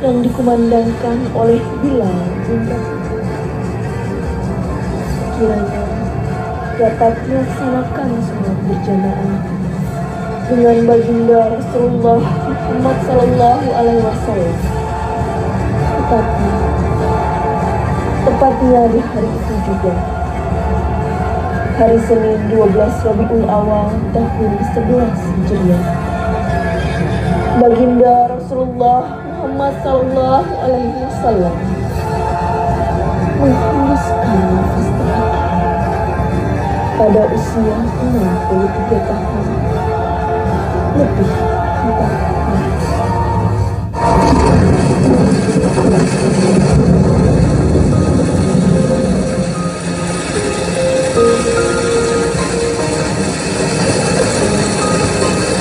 yang dikumandangkan oleh Bilal bin Rabah. Kiranya dapat melaksanakan sholat berjamaah dengan baginda Rasulullah Muhammad Sallallahu Alaihi Wasallam. Tetapi tepatnya di hari itu juga, hari Senin 12 Rabiul Awal tahun 11 Hijriah, baginda Rasulullah Muhammad Sallallahu Alaihi Wasallam menghembuskan nafas terakhir pada usia 63 tahun lebih 4.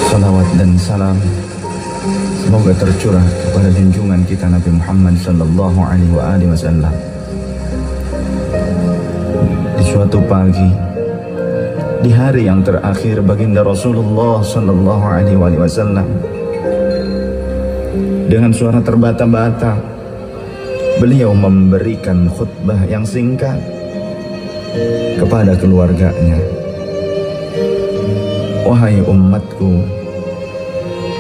Salawat dan salam semoga tercurah kepada junjungan kita Nabi Muhammad sallallahu alaihi wasallam. Di suatu pagi, di hari yang terakhir baginda Rasulullah sallallahu alaihi wasallam, dengan suara terbata-bata beliau memberikan khutbah yang singkat kepada keluarganya. Wahai umatku,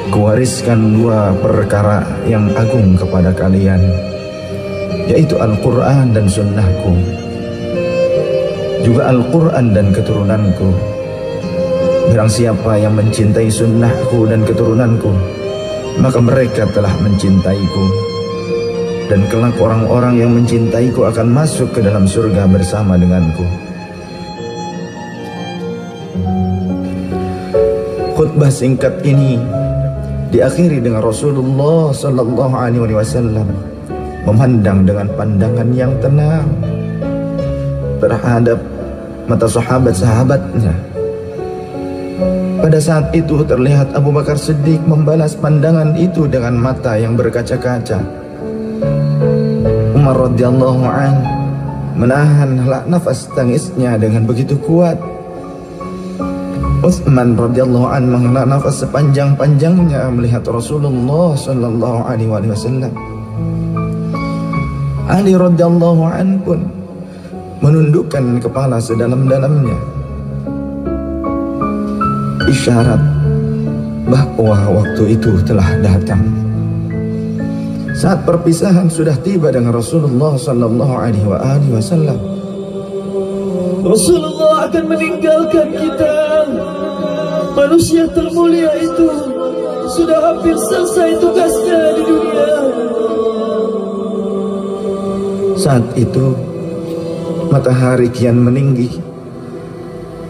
kuwariskan dua perkara yang agung kepada kalian, yaitu Al-Quran dan Sunnahku, juga Al-Quran dan keturunanku. Barang siapa yang mencintai Sunnahku dan keturunanku, maka mereka telah mencintaiku, dan kelak orang-orang yang mencintaiku akan masuk ke dalam surga bersama denganku. Khutbah singkat ini diakhiri dengan Rasulullah sallallahu alaihi wasallam memandang dengan pandangan yang tenang terhadap mata sahabat-sahabatnya. Pada saat itu terlihat Abu Bakar Siddiq membalas pandangan itu dengan mata yang berkaca-kaca. Umar radhiyallahu an menahan nafas tangisnya dengan begitu kuat. Utsman radhiyallahu an menghela nafas sepanjang-panjangnya melihat Rasulullah sallallahu alaihi wasallam. Ali radhiyallahu an pun menundukkan kepala sedalam-dalamnya, isyarat bahwa waktu itu telah datang. Saat perpisahan sudah tiba dengan Rasulullah sallallahu alaihi wasallam. Rasulullah akan meninggalkan kita. Manusia termulia itu sudah hampir selesai tugasnya di dunia. Saat itu matahari kian meninggi,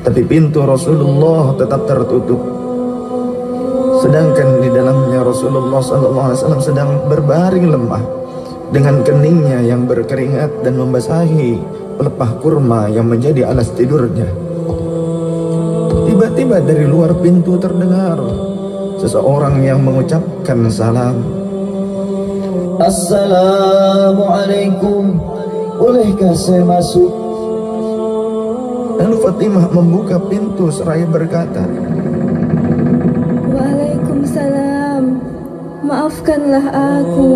tapi pintu Rasulullah tetap tertutup. Sedangkan di dalamnya Rasulullah SAW sedang berbaring lemah dengan keningnya yang berkeringat dan membasahi pelepah kurma yang menjadi alas tidurnya. Tiba-tiba dari luar pintu terdengar seseorang yang mengucapkan salam. Assalamualaikum, bolehkah saya masuk? Lalu Fatimah membuka pintu seraya berkata, Waalaikumsalam, maafkanlah aku,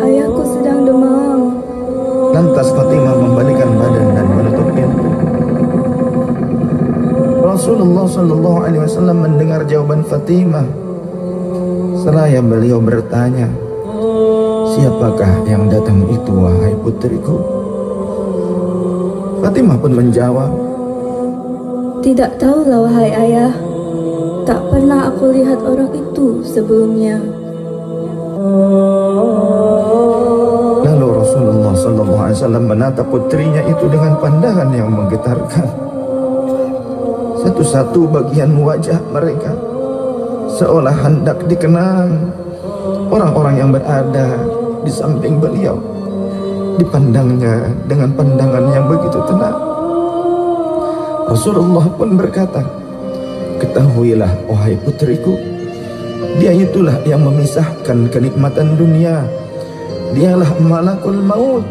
ayahku sedang demam. Lantas Fatimah membalikan badan dan menutup pintu. Rasulullah sallallahu alaihi wasallam mendengar jawaban Fatimah. Seraya beliau bertanya, siapakah yang datang itu wahai putriku? Fatimah pun menjawab, Tidak tahulah wahai ayah, tak pernah aku lihat orang itu sebelumnya. Lalu Rasulullah sallallahu alaihi wasallam menatap putrinya itu dengan pandangan yang menggetarkan. Satu-satu bagian wajah mereka seolah hendak dikenang. Orang-orang yang berada di samping beliau dipandangnya dengan pandangan yang begitu tenang. Rasulullah pun berkata, ketahuilah wahai putriku, dia itulah yang memisahkan kenikmatan dunia. Dialah malakul maut.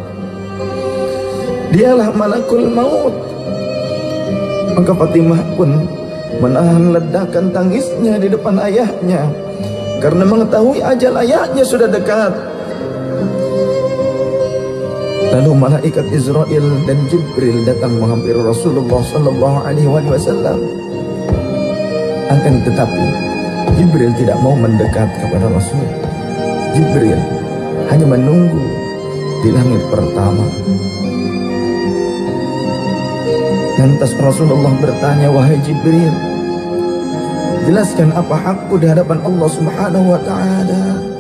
Dialah malakul maut. Maka Fatimah pun menahan ledakan tangisnya di depan ayahnya karena mengetahui ajal ayahnya sudah dekat. Lalu malaikat Israel dan Jibril datang menghampiri Rasulullah sallallahu alaihi wasallam. Akan tetapi Jibril tidak mau mendekat kepada Rasul. Jibril hanya menunggu di langit pertama. Lantas Rasulullah bertanya, "Wahai Jibril, jelaskan apa hakku di hadapan Allah Subhanahu wa taala?"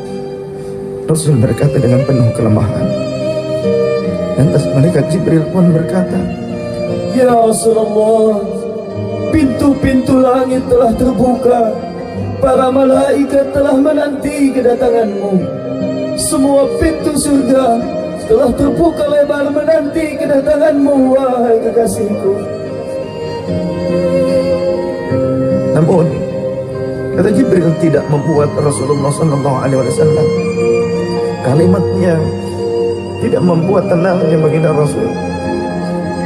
Rasul berkata dengan penuh kelemahan. Lantas malaikat Jibril pun berkata, Ya Rasulullah, pintu-pintu langit telah terbuka. Para malaikat telah menanti kedatanganmu. Semua pintu surga telah terbuka lebar menanti kedatanganmu, wahai kekasihku. Namun kata Jibril tidak membuat Rasulullah SAW kalimatnya tidak membuat tenangnya baginda Rasul.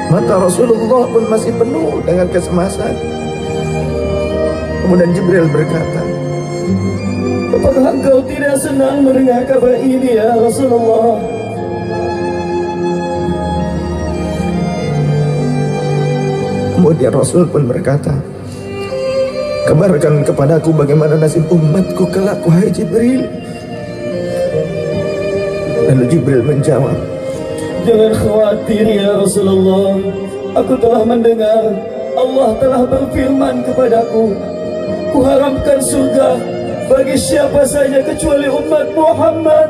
Mata Rasulullah pun masih penuh dengan kecemasan. Kemudian Jibril berkata, Apakah engkau tidak senang mendengar kabar ini ya Rasulullah? Kemudian Rasul pun berkata, kabarkan kepadaku bagaimana nasib umatku kelak, wahai Jibril. Lalu Jibril menjawab, Jangan khawatir ya Rasulullah. Aku telah mendengar Allah telah berfirman kepadaku, Kuharamkan surga bagi siapa saja kecuali umat Muhammad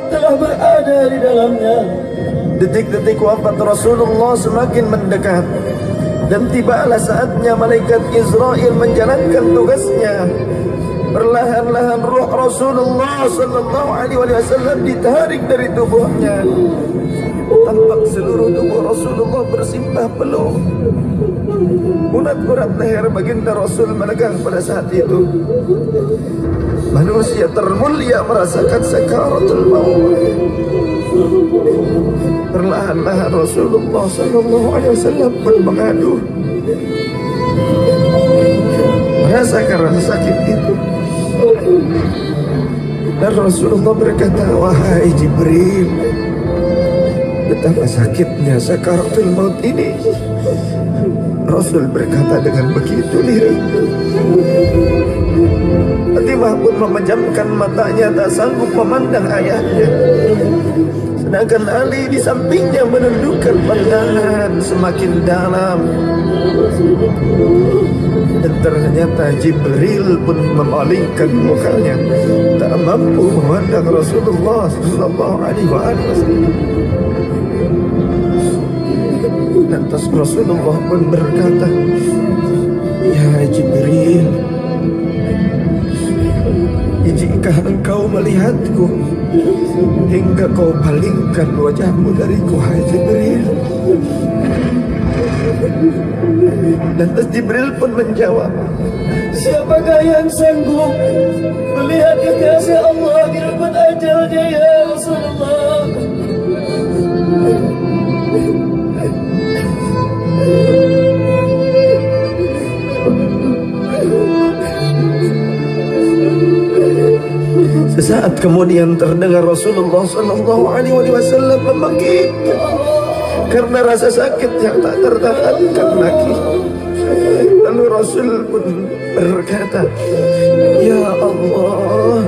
telah berada di dalamnya. Detik-detik wafat Rasulullah semakin mendekat, dan tibalah saatnya malaikat Israel menjalankan tugasnya. Perlahan-lahan ruh Rasulullah sallallahu alaihi wasallam ditarik dari tubuhnya. Tampak seluruh tubuh Rasulullah bersimbah peluh. Urat-urat leher baginda Rasul melegang pada saat itu. Manusia termulia merasakan sakaratul maut. Perlahan-lahan Rasulullah sallallahu alaihi wasallam pun mengadu, merasakan rasa sakit itu. Dan Rasulullah berkata, wahai Jibril, betapa sakitnya sakaratul maut ini. Rasul berkata dengan begitu lirih. Fatimah pun memejamkan matanya, tak sanggup memandang ayahnya. Sedangkan Ali di sampingnya menundukkan pandangan semakin dalam. Dan ternyata Jibril pun memalingkan mukanya, tak mampu memandang Rasulullah sallallahu alaihi wasallam. Lantas Rasulullah pun berkata, Ya Jibril, jika engkau melihatku hingga kau palingkan wajahmu dariku, hai Jibril. Lantas Jibril pun menjawab, Siapakah yang sanggup melihat kekasih Allah di depan ajalnya ya Rasulullah? Sesaat kemudian terdengar Rasulullah sallallahu alaihi wasallam membangkit karena rasa sakit yang tak tertahankan lagi. Lalu Rasul pun berkata, Ya Allah,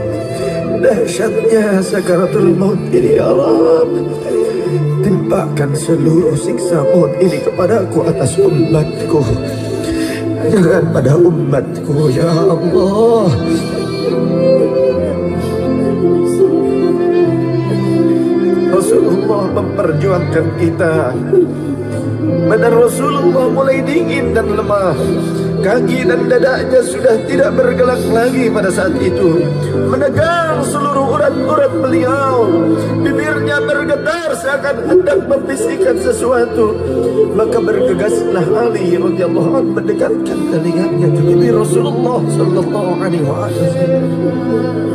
dahsyatnya sakaratul maut ini ya Rabb. Timpakan seluruh siksa maut ini kepadaku atas umatku, jangan pada umatku ya Allah. Rasulullah memperjuangkan kita. Badan Rasulullah mulai dingin dan lemah. Kaki dan dadanya sudah tidak bergerak lagi pada saat itu. Menegang seluruh urat-urat beliau. Bibirnya bergetar seakan hendak membisikkan sesuatu. Maka bergegaslah Ali radhiyallahu anhu mendekatkan telinganya ke bibir Rasulullah sallallahu alaihi wasallam.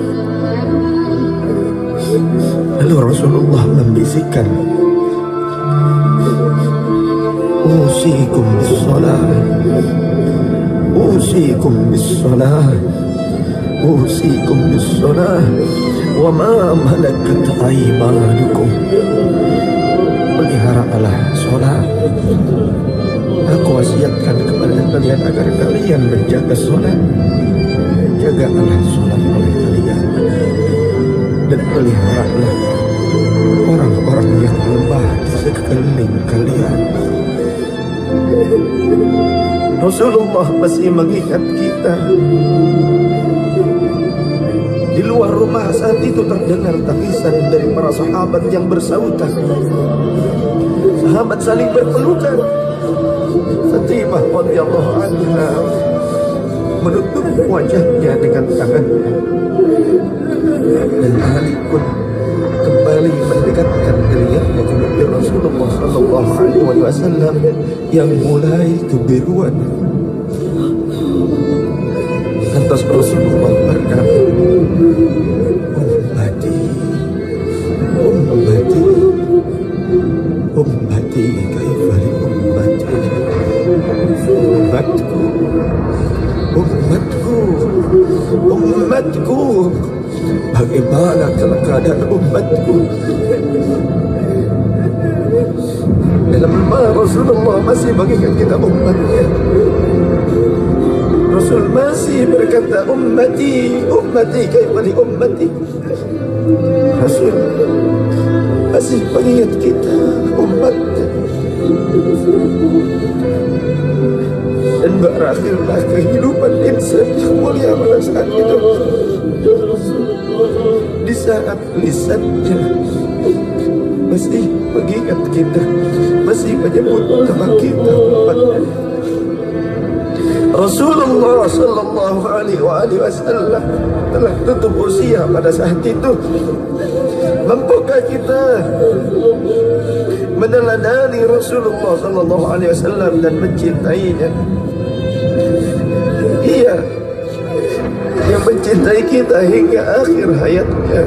Lalu Rasulullah membisikkan, Usikum bis-salah, Usikum bis-salah, Usikum bis-salah, wa ma malakat aymanukum. adalah sholat. Aku wasiatkan kepada kalian agar kalian menjaga sholat. Jagalah sholat oleh kalian, dan peliharalah orang-orang yang lemah di sekeliling kalian. Rasulullah masih mengingat kita. Di luar rumah saat itu terdengar tangisan dari para sahabat yang bersautan. Sahabat saling berpelukan. Fatimah radhiyallahu anha menutup wajahnya dengan tangannya, dan Ali pun kembali mendekatkan dirinya kepada Rasulullah sallallahu alaihi wasallam yang mulai kebiruan. Lantas Rasulullah berkata, ummati, ummati, ummati, kaifa li ummati, ummatku, ummatku, ummatku, bagaimana keadaan umatku? Dalam rumah Rasulullah masih mengingat kita umatnya. Rasul masih berkata, ummati, ummati, kaifa li ummati. Rasul masih mengingat kita umatnya. Dan berakhirlah kehidupan insan yang mulia pada saat itu. Di saat lisannya masih mengingat kita, masih menyebut nama kita umatnya. Rasulullah sallallahu alaihi wasallam telah tutup usia pada saat itu. Mampukah kita meneladani Rasulullah sallallahu alaihi wasallam dan mencintainya? Ia yang mencintai kita hingga akhir hayatnya.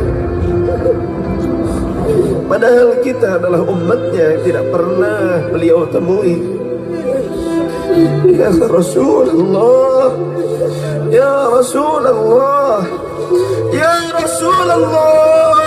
Padahal kita adalah umatnya yang tidak pernah beliau temui. Ya Rasulullah, ya Rasulullah, ya Rasulullah.